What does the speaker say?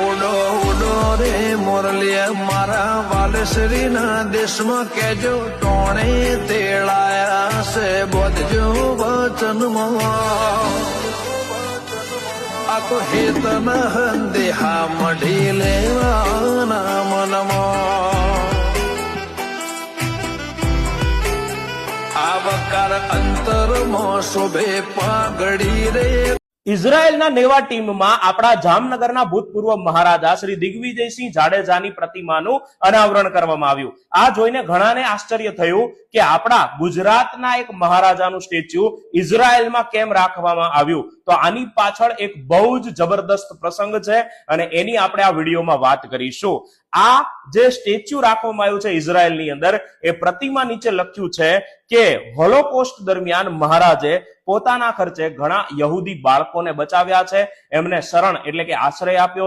ઉડો ઉડો રે મોરલિયા મારા વાલશ્રીના દેશમાં કેજો ટોણે તેડાયા છે બોધજો વચનમાં આ તો હેતન દેહા મઢી લેવાના મનમાં આવકાર અંતરમાં શોભે પાઘડી રે। ઇઝરાયેલના નેવા ટીમમાં આપણા જામનગરના ભૂતપૂર્વ મહારાજા શ્રી દિગ્વિજયસિંહ જાડેજાની પ્રતિમાનું અનાવરણ કરવામાં આવ્યું। આ જોઈને ઘણાને આશ્ચર્ય થયું કે આપણા ગુજરાતના એક મહારાજાનું સ્ટેચ્યુ ઇઝરાયેલમાં કેમ રાખવામાં આવ્યું। તો આની પાછળ એક બહુ જ જબરદસ્ત પ્રસંગ છે અને એની આપણે આ વિડીયોમાં વાત કરીશું। આ જે સ્ટેચ્યુ રાખવામાં આવ્યું છે ઇઝરાયેલની અંદર, એ પ્રતિમા નીચે લખ્યું છે કે હોલોકોસ્ટ દરમિયાન મહારાજે પોતાના ખર્ચે ઘણા યહૂદી બાળકોને બચાવ્યા છે, એમને શરણ એટલે કે આશ્રય આપ્યો